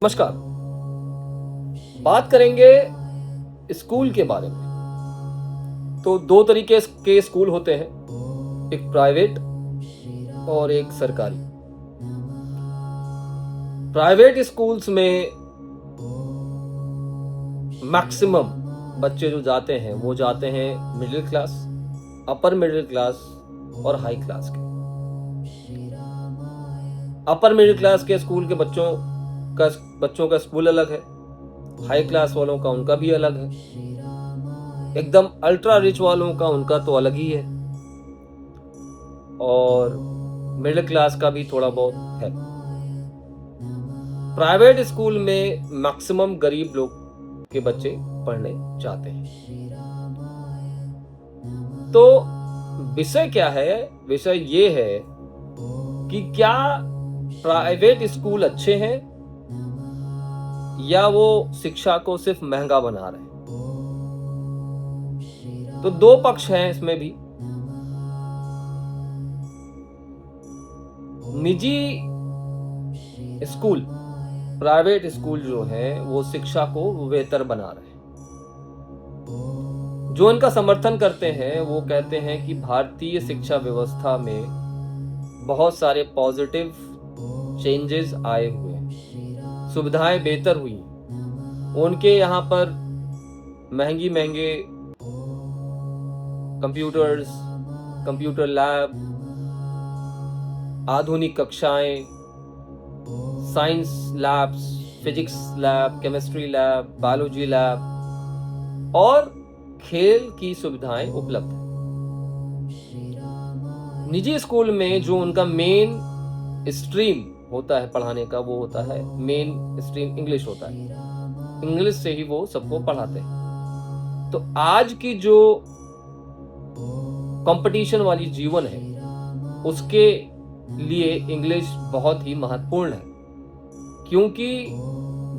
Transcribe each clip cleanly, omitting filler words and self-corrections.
नमस्कार। बात करेंगे स्कूल के बारे में। तो दो तरीके के स्कूल होते हैं, एक प्राइवेट और एक सरकारी। प्राइवेट स्कूल्स में मैक्सिमम बच्चे जो जाते हैं वो जाते हैं middle class, upper middle class और हाई क्लास के। अपर मिडिल क्लास के स्कूल के बच्चों का स्कूल अलग है, हाई क्लास वालों का उनका भी अलग है, एकदम अल्ट्रा रिच वालों का उनका तो अलग ही है, और मिडिल क्लास का भी थोड़ा बहुत है। प्राइवेट स्कूल में मैक्सिमम गरीब लोग के बच्चे पढ़ने जाते हैं। तो विषय क्या है? विषय ये है कि क्या प्राइवेट स्कूल अच्छे हैं या वो शिक्षा को सिर्फ महंगा बना रहे हैं। तो दो पक्ष हैं इसमें भी। निजी स्कूल, प्राइवेट स्कूल जो है वो शिक्षा को बेहतर बना रहे हैं। जो इनका समर्थन करते हैं वो कहते हैं कि भारतीय शिक्षा व्यवस्था में बहुत सारे पॉजिटिव चेंजेस आए हुए हैं, सुविधाएं बेहतर हुई। उनके यहाँ पर महंगे कंप्यूटर्स, कंप्यूटर लैब, आधुनिक कक्षाएं, science labs, physics lab, chemistry lab, biology lab और खेल की सुविधाएं उपलब्ध हैं। निजी स्कूल में जो उनका मेन स्ट्रीम होता है पढ़ाने का, वो होता है मेन स्ट्रीम इंग्लिश होता है। इंग्लिश से ही वो सबको पढ़ाते हैं। तो आज की जो कंपटीशन वाली जीवन है उसके लिए इंग्लिश बहुत ही महत्वपूर्ण है, क्योंकि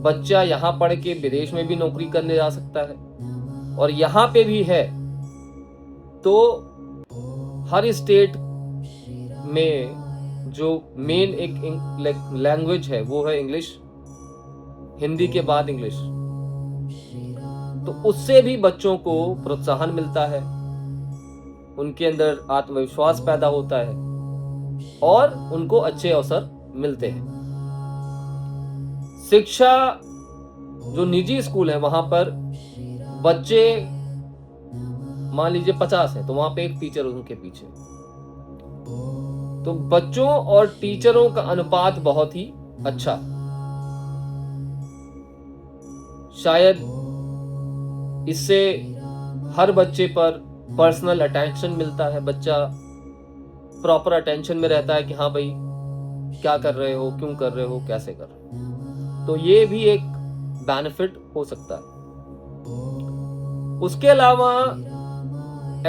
बच्चा यहाँ पढ़ के विदेश में भी नौकरी करने जा सकता है, और यहाँ पे भी है तो हर स्टेट में जो मेन एक लैंग्वेज है वो है इंग्लिश, हिंदी के बाद इंग्लिश। तो उससे भी बच्चों को प्रोत्साहन मिलता है, उनके अंदर आत्मविश्वास पैदा होता है और उनको अच्छे अवसर मिलते हैं। शिक्षा जो निजी स्कूल है वहां पर बच्चे मान लीजिए 50 है तो वहां पे एक टीचर उनके पीछे, तो बच्चों और टीचरों का अनुपात बहुत ही अच्छा। शायद इससे हर बच्चे पर पर्सनल अटेंशन मिलता है, बच्चा प्रॉपर अटेंशन में रहता है कि हाँ भाई क्या कर रहे हो, क्यों कर रहे हो, कैसे कर रहे हो। तो ये भी एक बेनिफिट हो सकता है। उसके अलावा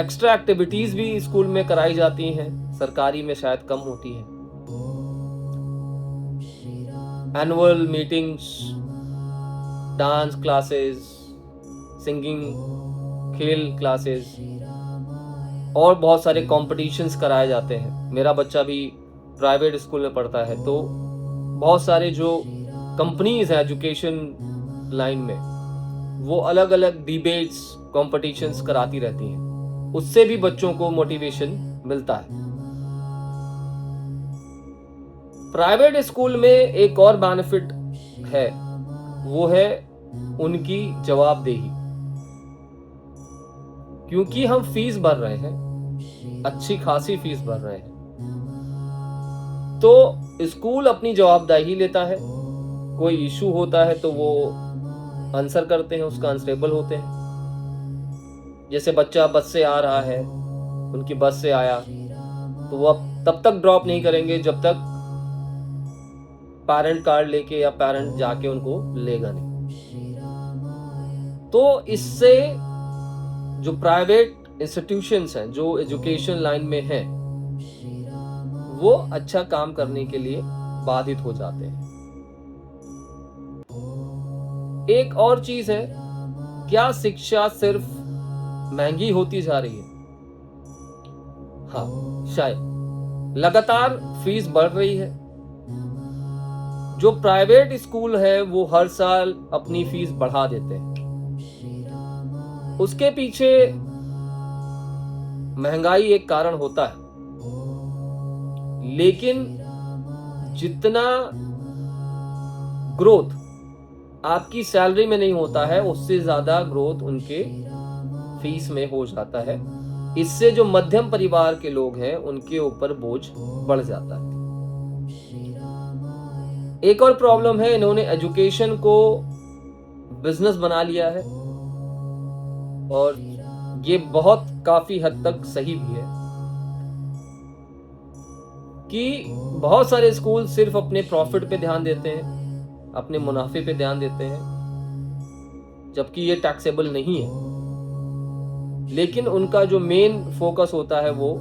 एक्स्ट्रा एक्टिविटीज भी स्कूल में कराई जाती हैं, सरकारी में शायद कम होती है। Annual meetings, dance classes, singing, खेल क्लासेस और बहुत सारे कॉम्पिटिशन्स कराए जाते हैं। मेरा बच्चा भी प्राइवेट स्कूल में पढ़ता है, तो बहुत सारे जो कंपनीज हैं एजुकेशन लाइन में वो अलग अलग डिबेट्स, कॉम्पिटिशन्स कराती रहती हैं। उससे भी बच्चों को मोटिवेशन मिलता है। प्राइवेट स्कूल में एक और बेनिफिट है, वो है उनकी जवाबदेही। क्योंकि हम फीस भर रहे हैं, अच्छी खासी फीस भर रहे हैं, तो स्कूल अपनी जवाबदेही लेता है। कोई इशू होता है तो वो आंसर करते हैं, उसका आंसरेबल होते हैं। जैसे बच्चा बस से आ रहा है, उनकी बस से आया तो वो तब तक ड्रॉप नहीं करेंगे जब तक पेरेंट कार्ड लेके या पेरेंट जाके उनको लेगा नहीं। तो इससे जो प्राइवेट इंस्टीट्यूशंस हैं जो एजुकेशन लाइन में हैं वो अच्छा काम करने के लिए बाधित हो जाते हैं। एक और चीज है, क्या शिक्षा सिर्फ महंगी होती जा रही है? हाँ, शायद लगातार फीस बढ़ रही है, जो प्राइवेट स्कूल है वो हर साल अपनी फीस बढ़ा देते हैं। उसके पीछे महंगाई एक कारण होता है, लेकिन जितना ग्रोथ आपकी सैलरी में नहीं होता है, उससे ज़्यादा ग्रोथ उनके फीस में हो जाता है। इससे जो मध्यम परिवार के लोग हैं, उनके ऊपर बोझ बढ़ जाता है। एक और प्रॉब्लम है, इन्होंने एजुकेशन को बिजनेस बना लिया है और ये बहुत काफ़ी हद तक सही भी है कि बहुत सारे स्कूल सिर्फ अपने प्रॉफिट पे ध्यान देते हैं, अपने मुनाफे पे ध्यान देते हैं, जबकि ये टैक्सेबल नहीं है। लेकिन उनका जो मेन फोकस होता है वो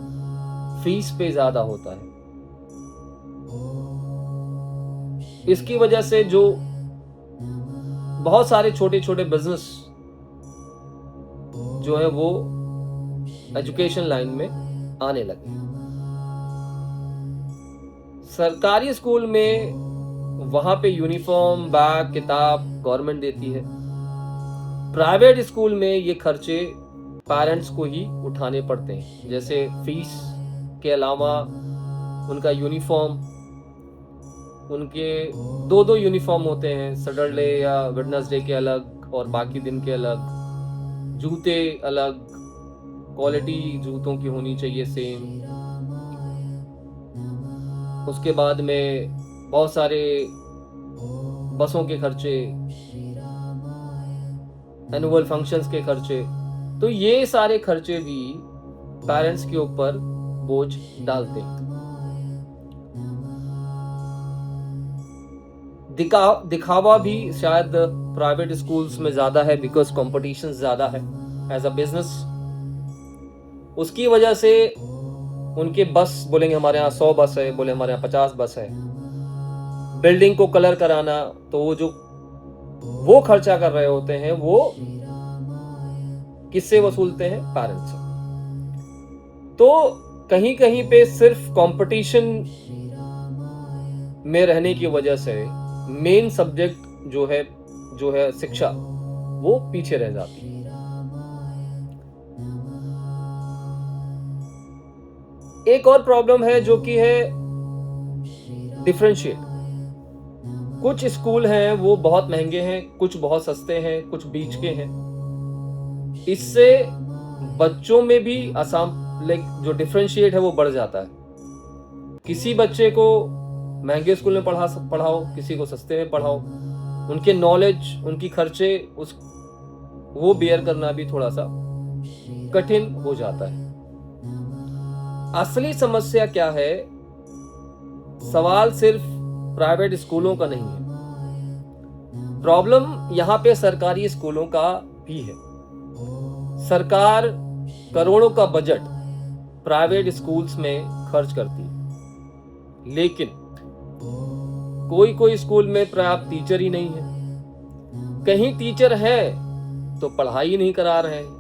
फीस पे ज़्यादा होता है। इसकी वजह से जो बहुत सारे छोटे-छोटे बिजनेस जो है वो एजुकेशन लाइन में आने लगे। सरकारी स्कूल में वहाँ पे यूनिफॉर्म, बैग, किताब गवर्नमेंट देती है। प्राइवेट स्कूल में ये खर्चे पेरेंट्स को ही उठाने पड़ते हैं, जैसे फीस के अलावा उनका यूनिफॉर्म, उनके 2-2 यूनिफॉर्म होते हैं, सैटरडे या वेडनेसडे के अलग और बाकी दिन के अलग, जूते अलग, क्वालिटी जूतों की होनी चाहिए सेम। उसके बाद में बहुत सारे बसों के खर्चे, एनुअल फंक्शंस के खर्चे, तो ये सारे खर्चे भी पेरेंट्स के ऊपर बोझ डालते हैं। दिखावा भी शायद प्राइवेट स्कूल्स में ज़्यादा है, बिकॉज कंपटीशन ज़्यादा है एज अ बिजनेस। उसकी वजह से उनके बस बोलेंगे हमारे यहाँ 100 बस है, बोले हमारे यहाँ 50 बस है। बिल्डिंग को कलर कराना, तो वो खर्चा कर रहे होते हैं, वो किससे वसूलते हैं? पेरेंट्स से। तो कहीं कहीं पे सिर्फ कंपटीशन में रहने की वजह से मेन सब्जेक्ट जो है शिक्षा, वो पीछे रह जाती है। एक और प्रॉब्लम है जो कि है डिफरेंशिएट। कुछ स्कूल हैं वो बहुत महंगे हैं, कुछ बहुत सस्ते हैं, कुछ बीच के हैं। इससे बच्चों में भी जो डिफरेंशिएट है वो बढ़ जाता है। किसी बच्चे को महंगे स्कूल में पढ़ाओ, किसी को सस्ते में पढ़ाओ, उनके नॉलेज, उनकी खर्चे वो बेयर करना भी थोड़ा सा कठिन हो जाता है। असली समस्या क्या है? सवाल सिर्फ प्राइवेट स्कूलों का नहीं है, प्रॉब्लम यहाँ पे सरकारी स्कूलों का भी है। सरकार करोड़ों का बजट प्राइवेट स्कूल्स में खर्च करती है, लेकिन कोई स्कूल में पर्याप्त टीचर ही नहीं है। कहीं टीचर है तो पढ़ाई नहीं करा रहे हैं,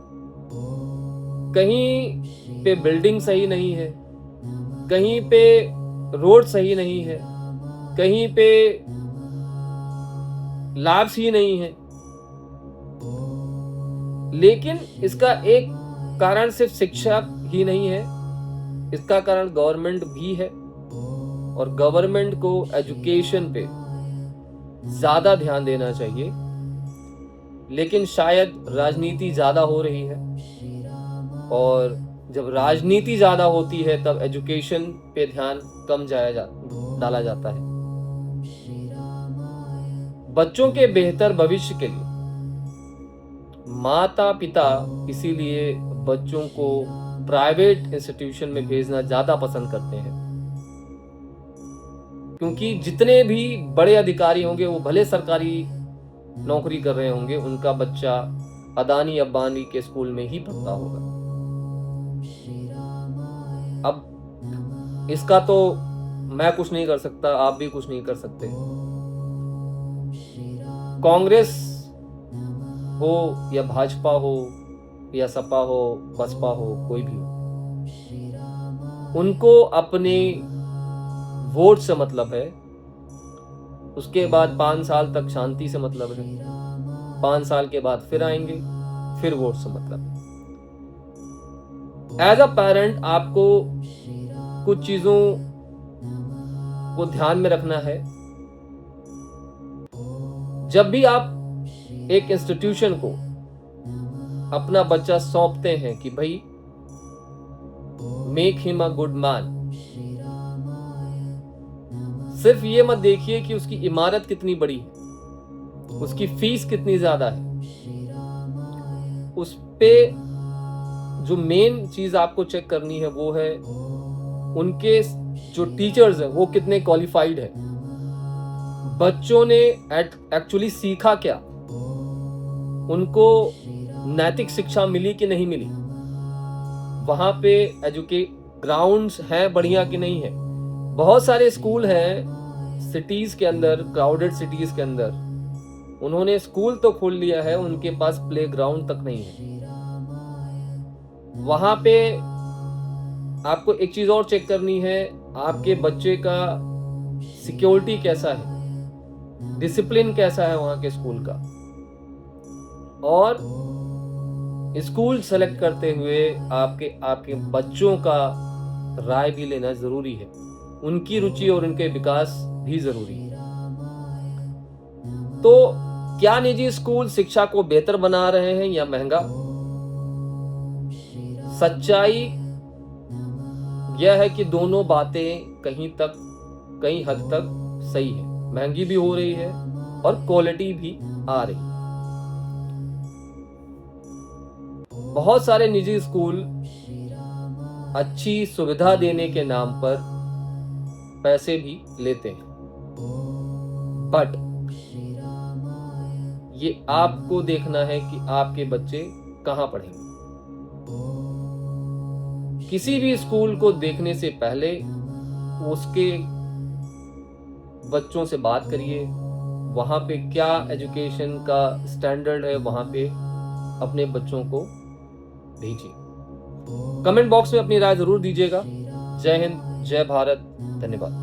कहीं पे बिल्डिंग सही नहीं है, कहीं पे रोड सही नहीं है, कहीं पे लैब्स ही नहीं है। लेकिन इसका एक कारण सिर्फ शिक्षा ही नहीं है, इसका कारण गवर्नमेंट भी है, और गवर्नमेंट को एजुकेशन पे ज़्यादा ध्यान देना चाहिए। लेकिन शायद राजनीति ज़्यादा हो रही है, और जब राजनीति ज़्यादा होती है तब एजुकेशन पे ध्यान कम डाला जाता है। बच्चों के बेहतर भविष्य के लिए माता पिता इसीलिए बच्चों को प्राइवेट इंस्टीट्यूशन में भेजना ज़्यादा पसंद करते हैं, क्योंकि जितने भी बड़े अधिकारी होंगे वो भले सरकारी नौकरी कर रहे होंगे, उनका बच्चा अदानी अंबानी के स्कूल में ही पढ़ता होगा। अब इसका तो मैं कुछ नहीं कर सकता, आप भी कुछ नहीं कर सकते। कांग्रेस हो या भाजपा हो या सपा हो, बसपा हो, कोई भी हो, उनको अपने वोट से मतलब है। उसके बाद 5 साल तक शांति से मतलब है, 5 साल के बाद फिर आएंगे, फिर वोट से मतलब है। एज अ पेरेंट आपको कुछ चीजों को ध्यान में रखना है। जब भी आप एक इंस्टीट्यूशन को अपना बच्चा सौंपते हैं कि भाई make him a good man, सिर्फ ये मत देखिए कि उसकी इमारत कितनी बड़ी है, उसकी फीस कितनी ज्यादा है। उस पे जो मेन चीज आपको चेक करनी है वो है उनके जो टीचर्स हैं वो कितने क्वालिफाइड हैं, बच्चों ने एक्चुअली सीखा क्या, उनको नैतिक शिक्षा मिली कि नहीं मिली, वहां पे ग्राउंड्स हैं बढ़िया कि नहीं है। बहुत सारे स्कूल हैं सिटीज के अंदर, क्राउडेड सिटीज के अंदर, उन्होंने स्कूल तो खोल लिया है, उनके पास प्लेग्राउंड तक नहीं है। वहां पे आपको एक चीज और चेक करनी है, आपके बच्चे का सिक्योरिटी कैसा है, डिसिप्लिन कैसा है वहां के स्कूल का। और स्कूल सेलेक्ट करते हुए आपके बच्चों का राय भी लेना जरूरी है, उनकी रुचि और उनके विकास भी जरूरी है। तो क्या निजी स्कूल शिक्षा को बेहतर बना रहे हैं या महंगा? सच्चाई यह है कि दोनों बातें कहीं हद तक सही है, महंगी भी हो रही है और क्वालिटी भी आ रही है। बहुत सारे निजी स्कूल अच्छी सुविधा देने के नाम पर पैसे भी लेते हैं, बट ये आपको देखना है कि आपके बच्चे कहां पढ़ेंगे। किसी भी स्कूल को देखने से पहले उसके बच्चों से बात करिए, वहां पे क्या एजुकेशन का स्टैंडर्ड है, वहां पे अपने बच्चों को भेजिए। कमेंट बॉक्स में अपनी राय जरूर दीजिएगा। जय हिंद, जय भारत, धन्यवाद।